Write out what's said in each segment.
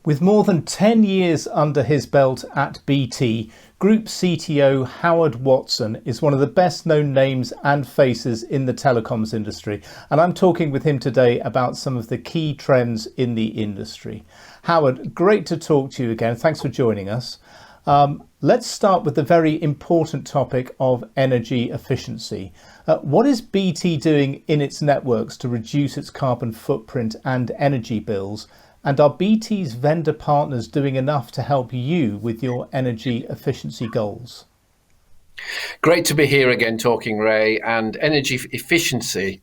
With more than 10 years under his belt at BT, Group CTO Howard Watson is one of the best known names and faces in the telecoms industry. And I'm talking with him today about some of the key trends in the industry. Howard, great to talk to you again. Thanks for joining us. Let's start with the very important topic of energy efficiency. What is BT doing in its networks to reduce its carbon footprint and energy bills? And are BT's vendor partners doing enough to help you with your energy efficiency goals? Great to be here again talking, Ray. And energy efficiency,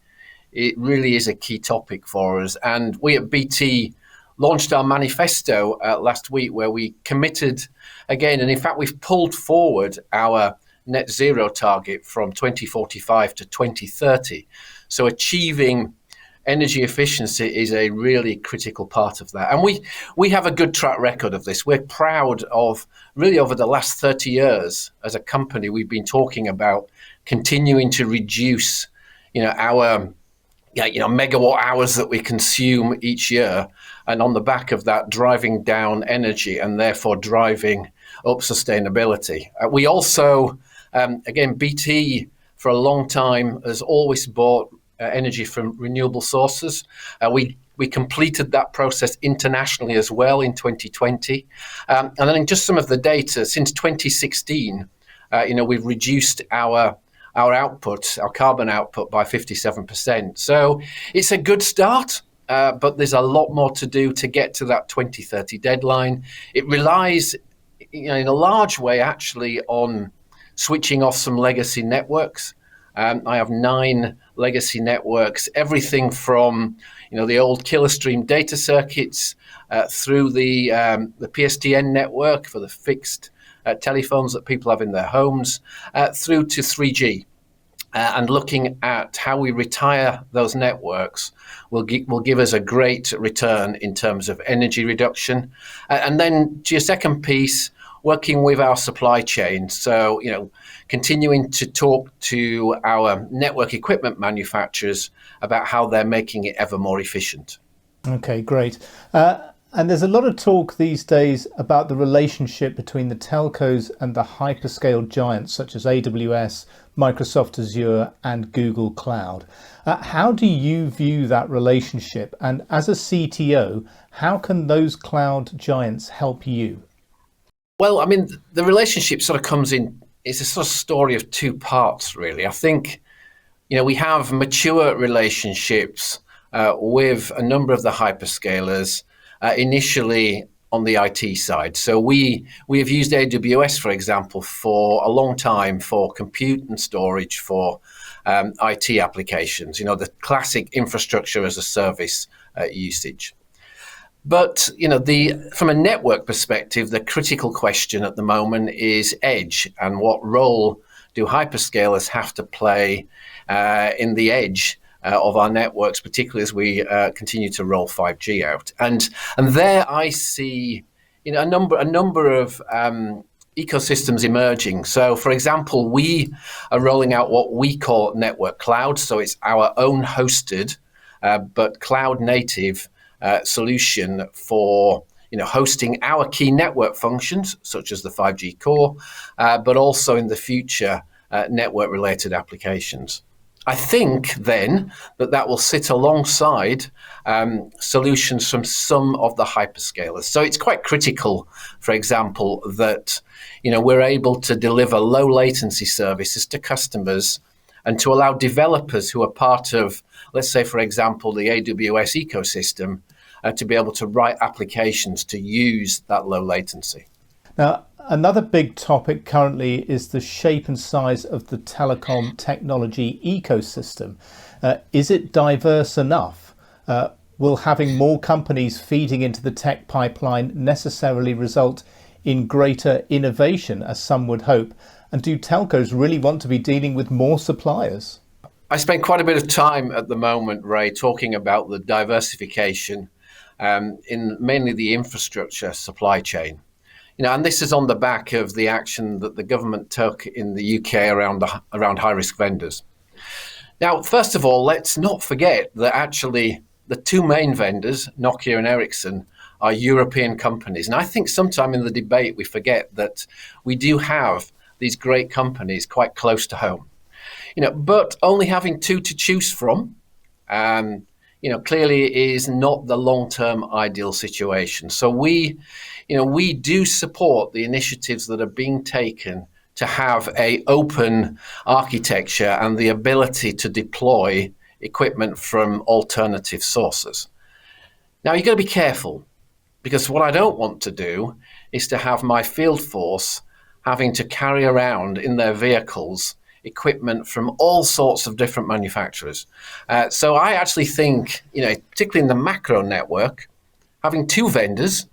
it really is a key topic for us. And we at BT launched our manifesto last week where we committed again, and in fact, we've pulled forward our net zero target from 2045 to 2030. So achieving energy efficiency is a really critical part of that. And we have a good track record of this. We're proud of really over the last 30 years as a company, we've been talking about continuing to reduce, our megawatt hours that we consume each year. And on the back of that, driving down energy and therefore driving up sustainability. We also, again, BT for a long time has always bought energy from renewable sources. We completed that process internationally as well in 2020. And then in just some of the data, since 2016, we've reduced our output, our carbon output by 57%. So it's a good start, but there's a lot more to do to get to that 2030 deadline. It relies, in a large way, actually, on switching off some legacy networks. I have 9 legacy networks, everything from the old killer stream data circuits through the PSTN network for the fixed telephones that people have in their homes, through to 3G. And looking at how we retire those networks will give us a great return in terms of energy reduction. And then to your second piece, working with our supply chain. So, continuing to talk to our network equipment manufacturers about how they're making it ever more efficient. Okay, great. And there's a lot of talk these days about the relationship between the telcos and the hyperscale giants such as AWS, Microsoft Azure and Google Cloud. How do you view that relationship? And as a CTO, how can those cloud giants help you? Well, I mean, the relationship sort of comes in, it's a sort of story of two parts, really. I think, we have mature relationships with a number of the hyperscalers, initially on the IT side. So we have used AWS, for example, for a long time for compute and storage for IT applications, the classic infrastructure as a service usage. But, from a network perspective, the critical question at the moment is edge and what role do hyperscalers have to play in the edge of our networks, particularly as we continue to roll 5G out. And there I see, a number of ecosystems emerging. So, for example, we are rolling out what we call network cloud. So it's our own hosted, but cloud native solution for hosting our key network functions, such as the 5G core, but also in the future network related applications. I think then that will sit alongside solutions from some of the hyperscalers. So it's quite critical, for example, that we're able to deliver low latency services to customers and to allow developers who are part of, let's say, for example, the AWS ecosystem, to be able to write applications to use that low latency. Now, another big topic currently is the shape and size of the telecom technology ecosystem. Is it diverse enough? Will having more companies feeding into the tech pipeline necessarily result in greater innovation, as some would hope? And do telcos really want to be dealing with more suppliers? I spend quite a bit of time at the moment, Ray, talking about the diversification in mainly the infrastructure supply chain. And this is on the back of the action that the government took in the UK around high-risk vendors. Now, first of all, let's not forget that actually the two main vendors, Nokia and Ericsson, are European companies. And I think sometime in the debate we forget that we do have these great companies quite close to home. But only having two to choose from, clearly is not the long-term ideal situation. So we do support the initiatives that are being taken to have a open architecture and the ability to deploy equipment from alternative sources. Now, you've got to be careful, because what I don't want to do is to have my field force having to carry around in their vehicles equipment from all sorts of different manufacturers. So I actually think, particularly in the macro network, having two vendors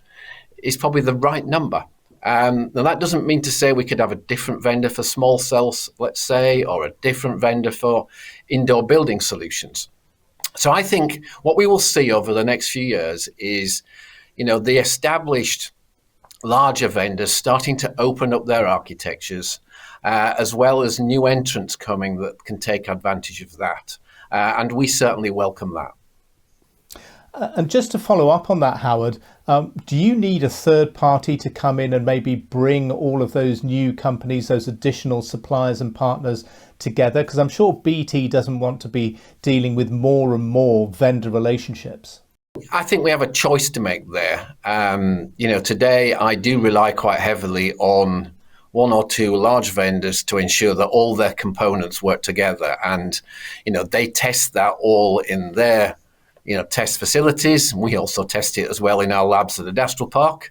is probably the right number. Now, that doesn't mean to say we could have a different vendor for small cells, let's say, or a different vendor for indoor building solutions. So I think what we will see over the next few years is, the established larger vendors starting to open up their architectures, as well as new entrants coming that can take advantage of that. And we certainly welcome that. And just to follow up on that, Howard, do you need a third party to come in and maybe bring all of those new companies, those additional suppliers and partners together? Because I'm sure BT doesn't want to be dealing with more and more vendor relationships. I think we have a choice to make there. Today I do rely quite heavily on one or two large vendors to ensure that all their components work together, and they test that all in their test facilities. We also test it as well in our labs at the Industrial Park,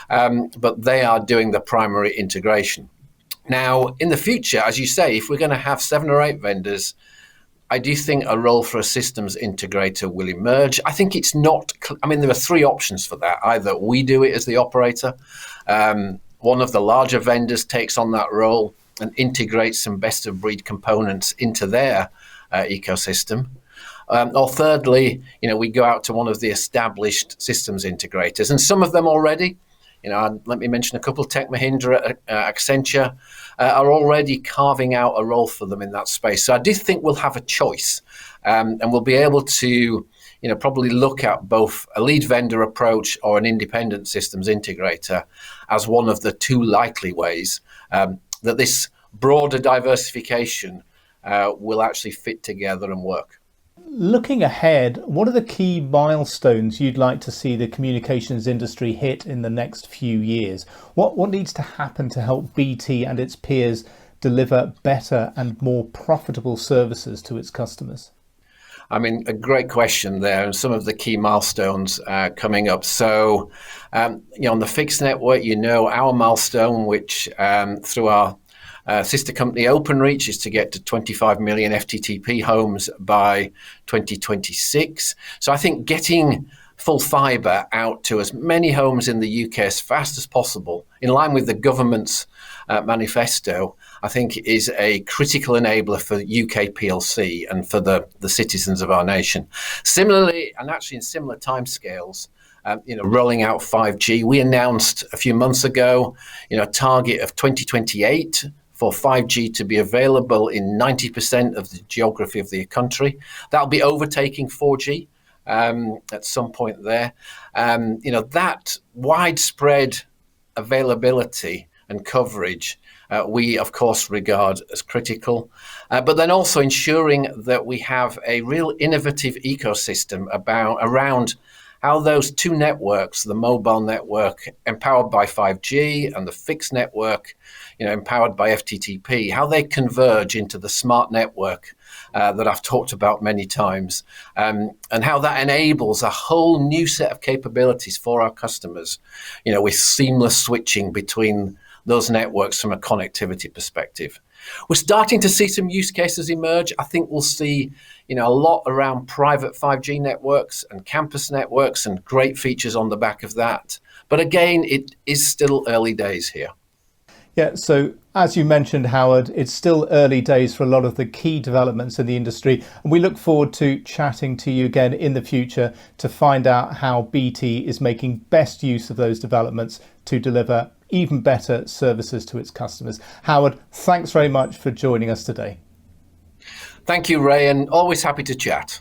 but they are doing the primary integration. Now, in the future, as you say, if we're going to have 7 or 8 vendors, I do think a role for a systems integrator will emerge. I think it's not, there are 3 options for that. Either we do it as the operator, one of the larger vendors takes on that role and integrates some best of breed components into their ecosystem. Or thirdly, we go out to one of the established systems integrators, and some of them already, let me mention a couple. Tech Mahindra, Accenture are already carving out a role for them in that space. So I do think we'll have a choice, and we'll be able to, probably look at both a lead vendor approach or an independent systems integrator as one of the 2 likely ways that this broader diversification will actually fit together and work. Looking ahead, what are the key milestones you'd like to see the communications industry hit in the next few years? What needs to happen to help BT and its peers deliver better and more profitable services to its customers? A great question there, and some of the key milestones coming up. So, on the fixed network, our milestone, which through our sister company Openreach, is to get to 25 million FTTP homes by 2026. So I think getting full fibre out to as many homes in the UK as fast as possible, in line with the government's manifesto, I think is a critical enabler for UK PLC and for the citizens of our nation. Similarly, and actually in similar timescales, rolling out 5G. We announced a few months ago, a target of 2028 for 5G to be available in 90% of the geography of the country. That'll be overtaking 4G at some point there. That widespread availability and coverage, we of course regard as critical, but then also ensuring that we have a real innovative ecosystem around how those 2 networks, the mobile network empowered by 5G and the fixed network, empowered by FTTP, how they converge into the smart network that I've talked about many times, and how that enables a whole new set of capabilities for our customers, with seamless switching between those networks from a connectivity perspective. We're starting to see some use cases emerge. I think we'll see, a lot around private 5G networks and campus networks and great features on the back of that. But again, it is still early days here. Yeah, so as you mentioned, Howard, it's still early days for a lot of the key developments in the industry. And we look forward to chatting to you again in the future to find out how BT is making best use of those developments to deliver even better services to its customers. Howard, thanks very much for joining us today. Thank you, Ray, and always happy to chat.